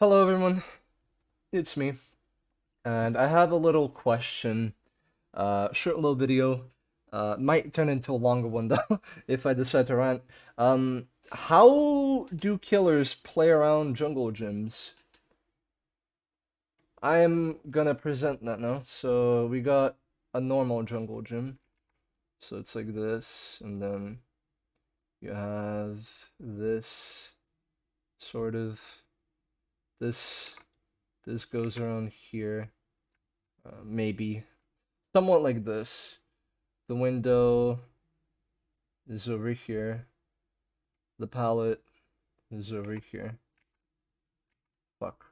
Hello everyone, it's me, and I have a little question. Short little video. Might turn into a longer one though, if I decide to rant. How do killers play around jungle gyms? I'm gonna present that now. So we got a normal jungle gym. So it's like this, and then you have this sort of this this goes around here, maybe somewhat like this. The window is over here. The palette is over here. Fuck.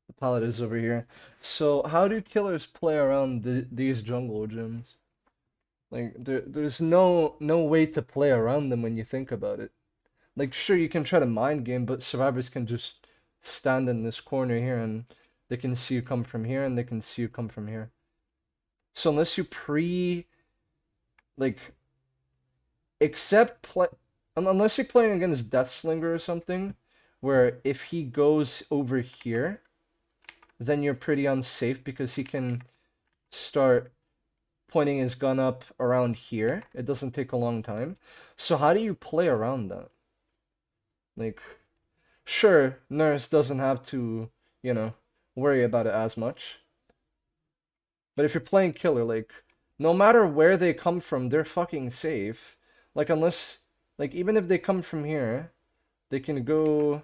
The palette is over here. So how do killers play around these jungle gyms? Like there's no way to play around them when you think about it. Like sure you can try to mind game, but survivors can just stand in this corner here and they can see you come from here and they can see you come from here. So unless you like except play unless you're playing against Deathslinger or something, where if he goes over here, then you're pretty unsafe because he can start pointing his gun up around here. It doesn't take a long time. So how do you play around that? Like, sure, Nurse doesn't have to, you know, worry about it as much. But if you're playing Killer, like, no matter where they come from, they're fucking safe. Like, unless, like, even if they come from here, they can go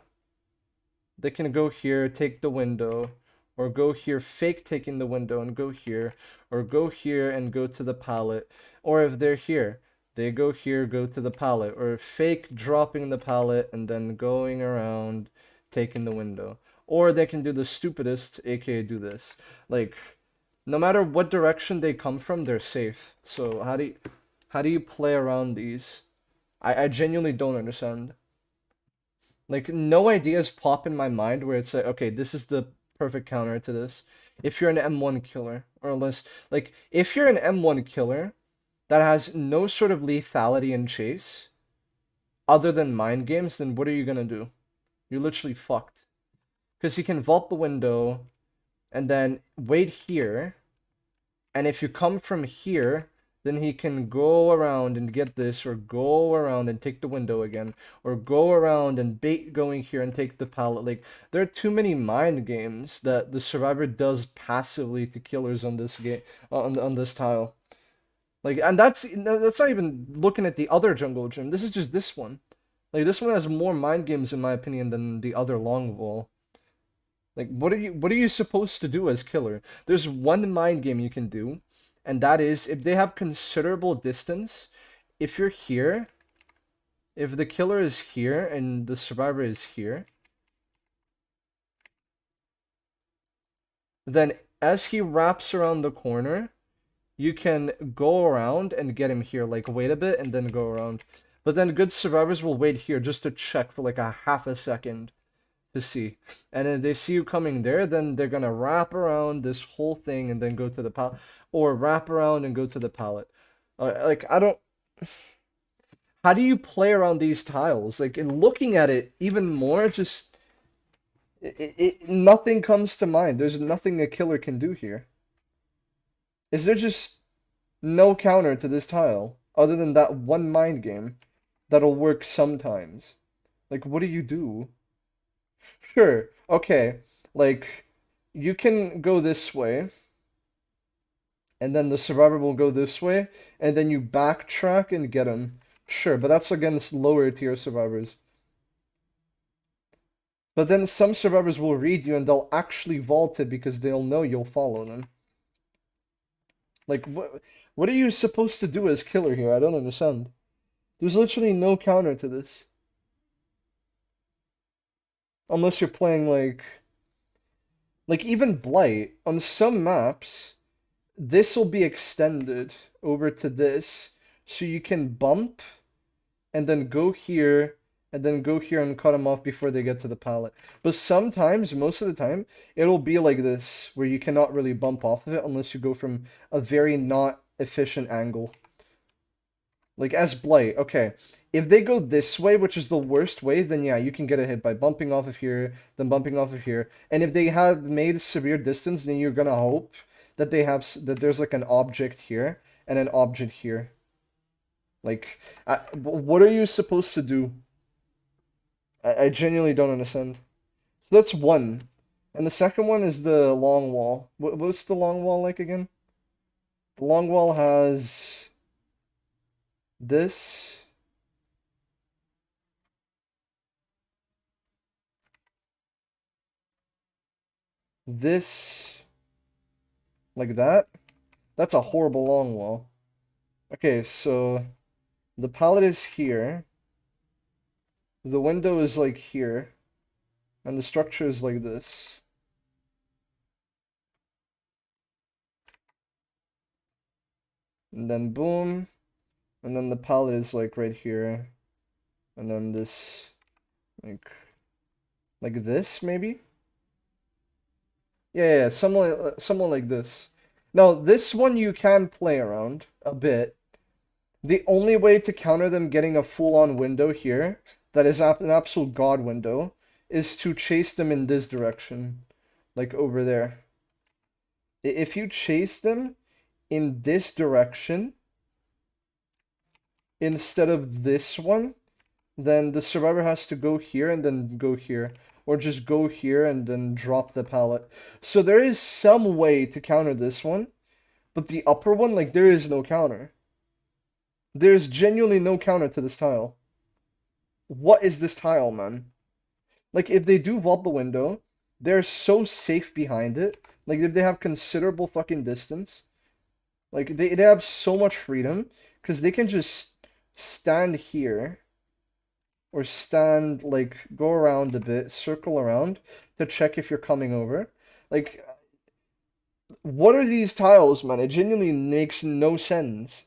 here, take the window, or go here, fake taking the window and go here, or go here and go to the pallet. Or if they're here, they go here, go to the pallet, or fake dropping the pallet and then going around taking the window. Or they can do the stupidest, aka do this. Like, no matter what direction they come from, they're safe. So how do you play around these? I genuinely don't understand. Like, no ideas pop in my mind where it's like, okay, this is the perfect counter to this. If you're an M1 killer, or unless, like, if you're an M1 killer that has no sort of lethality in chase, other than mind games, then what are you gonna do? You're literally fucked. Because you can vault the window and then wait here, and if you come from here, then he can go around and get this, or go around and take the window again, or go around and bait going here and take the pallet. Like, there are too many mind games that the survivor does passively to killers on this game, on this tile. Like, and that's not even looking at the other jungle gym. This is just this one. Like, this one has more mind games in my opinion than the other long wall. Like, what are you supposed to do as killer? There's one mind game you can do, and that is if they have considerable distance, if you're here, if the killer is here and the survivor is here, then as he wraps around the corner, you can go around and get him here, like wait a bit and then go around. But then good survivors will wait here just to check for like a half a second to see. And if they see you coming there, then they're gonna wrap around this whole thing and then go to the pallet, or wrap around and go to the pallet. Like I don't. How do you play around these tiles? Like in looking at it even more, just nothing comes to mind. There's nothing a killer can do here. Is there just no counter to this tile other than that one mind game that'll work sometimes? Like what do you do? Sure, okay. Like you can go this way, and then the survivor will go this way, and then you backtrack and get him. Sure, but that's against lower tier survivors. But then some survivors will read you and they'll actually vault it because they'll know you'll follow them. Like what are you supposed to do as killer here? I don't understand. There's literally no counter to this. Unless you're playing like even Blight on some maps, this will be extended over to this so you can bump and then go here and then go here and cut them off before they get to the pallet. But sometimes, most of the time, it'll be like this where you cannot really bump off of it unless you go from a very not efficient angle. Like as Blight, okay. If they go this way, which is the worst way, then yeah, you can get a hit by bumping off of here, then bumping off of here. And if they have made severe distance, then you're gonna hope that they have that there's like an object here and an object here. Like, what are you supposed to do? I genuinely don't understand. So that's one. And the second one is the long wall. What's the long wall like again? The long wall has this. This. Like that. That's a horrible long wall. Okay, so the palette is here. The window is like here. And the structure is like this. And then boom. And then the palette is like right here. And then this like this maybe? Yeah, someone like this. Now, this one you can play around a bit. The only way to counter them getting a full-on window here, that is an absolute god window, is to chase them in this direction, like over there. If you chase them in this direction instead of this one, then the survivor has to go here and then go here. Or just go here and then drop the pallet. So there is some way to counter this one, but the upper one, like, there is no counter. There's genuinely no counter to this tile. What is this tile, man? Like, if they do vault the window, they're so safe behind it. Like, if they have considerable fucking distance, like, they have so much freedom, because they can just stand here, or stand, like, go around a bit, circle around, to check if you're coming over. Like, what are these tiles, man? It genuinely makes no sense.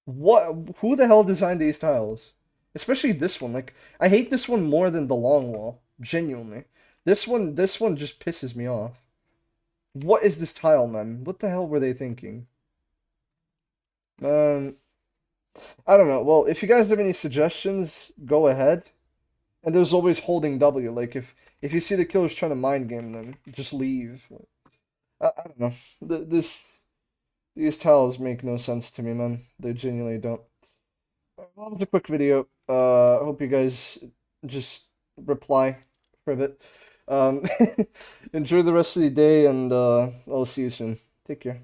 What? Who the hell designed these tiles? Especially this one. Like, I hate this one more than the long wall. Genuinely. This one just pisses me off. What is this tile, man? What the hell were they thinking? Man, I don't know. Well, if you guys have any suggestions, go ahead. And there's always holding W. Like, if you see the killers trying to mind game them, just leave. I don't know. These tiles make no sense to me, man. They genuinely don't. Well, that was a quick video. I hope you guys just reply for a bit. Um, enjoy the rest of the day, and I'll see you soon. Take care.